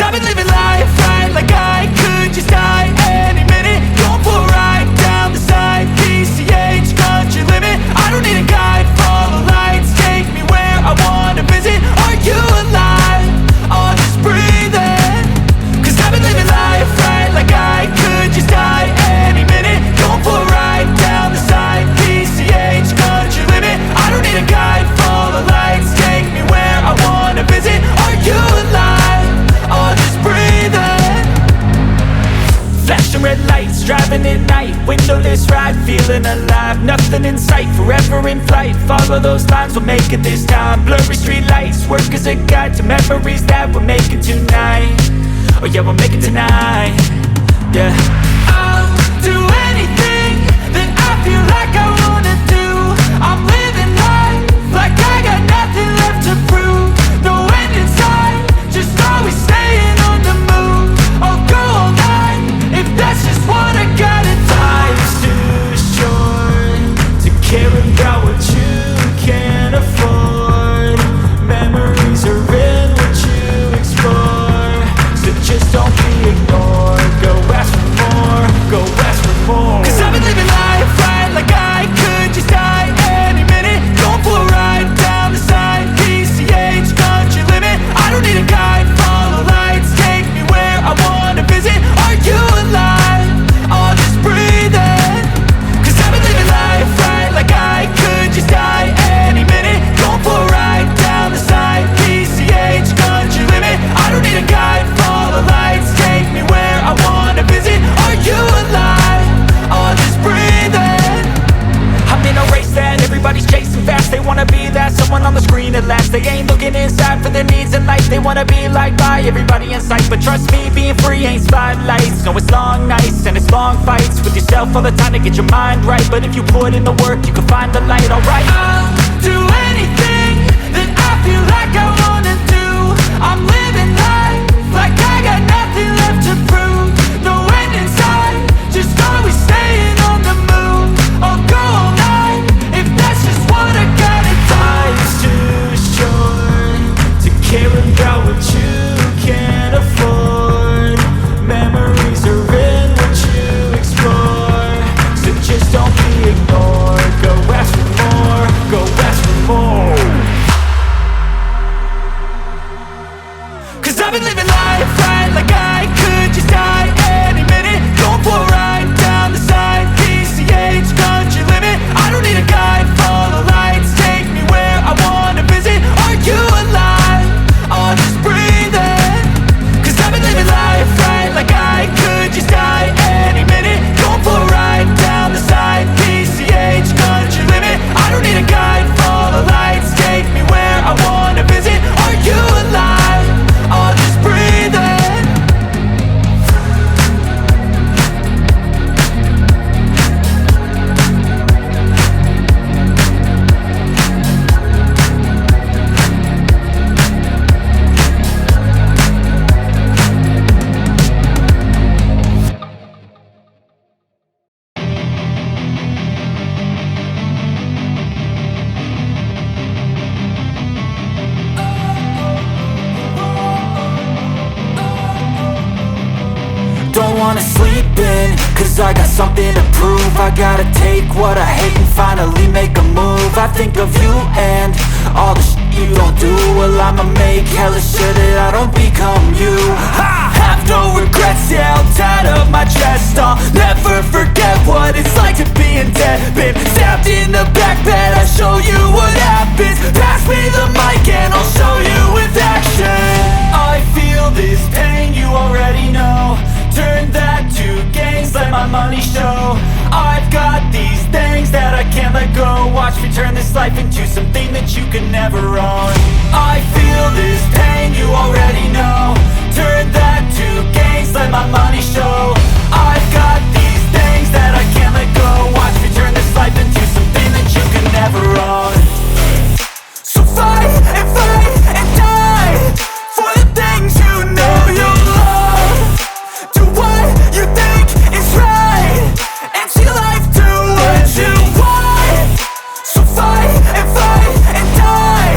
I've been living life right like I could just die any minute. Going for a ride down the side, PCH, country limit. I don't need a guide, follow lights, take me where I wanna visit. Are you alive? Or just breathing? Cause I've been living life right like I could just die any minute. Going for a ride down the side, PCH, country limit. I don't need a guide, follow lights, take me where I wanna visit. Are you alive? Or just breathing? Flashing red lights, driving at night, windowless ride, feeling alive. Nothing in sight, forever in flight. Follow those lines, we'll make it this time. Blurry street lights, work as a guide to memories that we're making tonight. Oh yeah, we'll make it tonight. Yeah. I'll do anything that I feel like I wanna do. I'm living life like I got nothing left to prove. No end in sight, just always staying on the move. I'll go all night if that's just what I gotta do. Life's too short to care about what you can't afford. Memories are in what you explore, so just don't be ignored. Go ask for more, go ask for more. Cause I've been living life right like I could just die any minute. Going for a ride down the side, PCH, country limit. I don't need a guide, follow lights, take me where I wanna visit. Are you alive? Or just breathing? Cause I've been living life right like I could just die any minute. Going for a ride down the side, PCH, country limit. I don't need a guide, follow lights, take me where I wanna visit. Are you alive? Or just breathing? I'm in a race that everybody's chasing fast. They wanna be that someone on the screen at last. They ain't looking inside for their needs in life. They wanna be liked by everybody in sight. But trust me, being free ain't spotlights. No, it's long nights and it's long fights with yourself all the time to get your mind right. But if you put in the work, you can find the light, alright. I'll do anything that I feel like I wanna do. I'm living life like I got nothing left to prove. No end in sight, just always staying on the move. I'll go all night if that's just what I gotta do. Life's too short to care about what you can't afford. Memories are in what you explore, so just don't be ignored. Go ask for more, go ask for more. Cause I've been living life right like I could just die any minute. Going for a ride down the side, PCH, country limit. I don't need a guide, follow lights, take me where I wanna visit. Are you alive? Or just breathing? Cause I've been living life right like I could just die any minute. Going for a ride down the side, PCH, country limit. I don't need a guide, follow lights, take me where I wanna visit. Are you alive? Or just breathing? Don't wanna sleep in, cause I got something to prove. I gotta take what I hate and finally make a move. I think of you and all the shit you don't do. Well, I'ma make hella sure that I don't become you. I have no regrets, yeah, I'll tie up my chest. I'll never forget what it's like to be in debt. Been stabbed in the back bed, I'll show you what happens. Pass me the mic and I'll show you with action. I feel this pain, you already know. Turn that to gains, let my money show. I've got these things that I can't let go. Watch me turn this life into something that you could never own. I feel this pain, you already know. Turn that to gains, let my money show. I've got these things that I can't let go. Watch me turn this life into something that you could never own. So fight and die for the things you know you love. Do what you think is right, and see life do what you want. So fight and die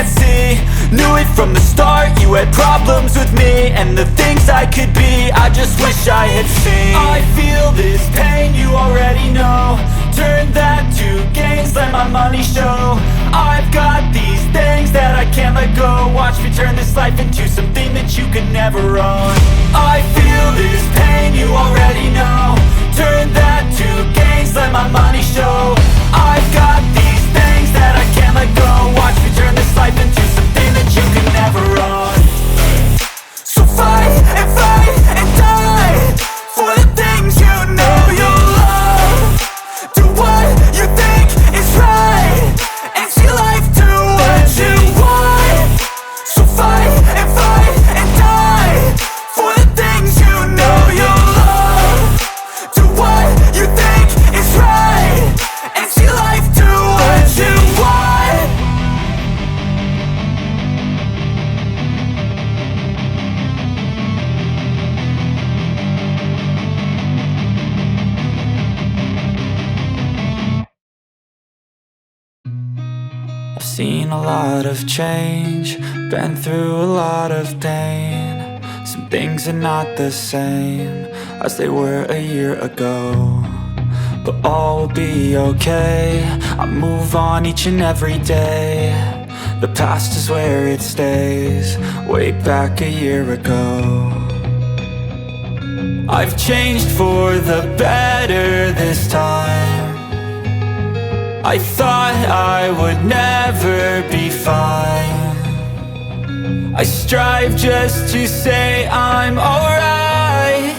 can't see. Knew it from the start, you had problems with me and the things I could be, I just wish I had seen. I feel this pain, you already know. Turn that to gains, let my money show. I've got these things that I can't let go. Watch me turn this life into something that you could never own. I feel this pain, you already know. Turn that to gains, let my money show. I've got these things that I can't let go. Watch me turn this life into something that you could never own. So fight and die for the things you know you love. Do what you think is right and see life do what you want. So fight and die for the things you know you love. Do what you think is right and see life do what you want. I've seen a lot of change, been through a lot of pain. Some things are not the same as they were a year ago, but all will be okay. I move on each and every day. The past is where it stays, way back a year ago. I've changed for the better this time. I thought I would never be fine. I strive just to say I'm alright,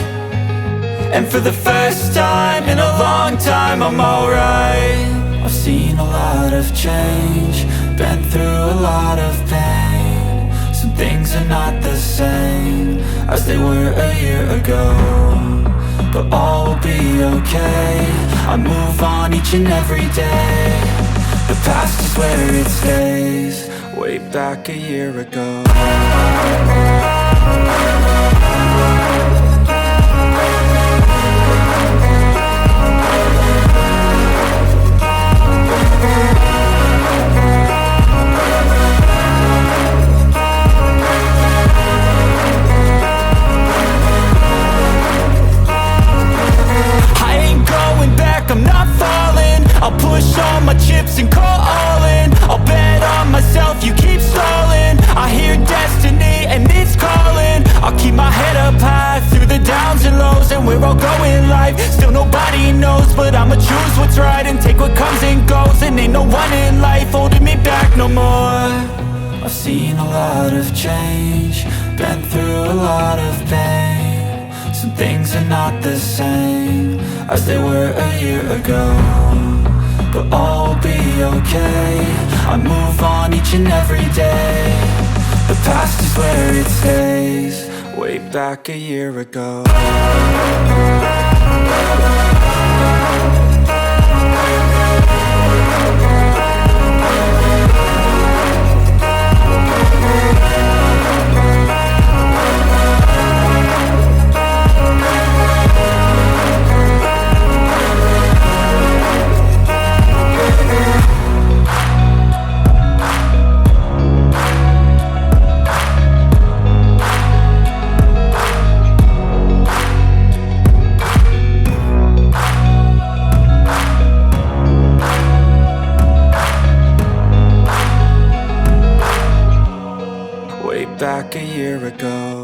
and for the first time in a long time I'm alright. I've seen a lot of change, been through a lot of pain. Some things are not the same as they were a year ago, but all will be okay. I move on each and every day. The past is where it stays, way back a year ago. I'm not falling, I'll push all my chips and call all in. I'll bet on myself, you keep stalling. I hear destiny and it's calling. I'll keep my head up high through the downs and lows, and we're all going life. Still nobody knows, but I'ma choose what's right and take what comes and goes. And ain't no one in life holding me back no more. I've seen a lot of change, been through a lot of pain. Some things are not the same as they were a year ago, but all will be okay. I move on each and every day. The past is where it stays, way back a year ago. Back a year ago.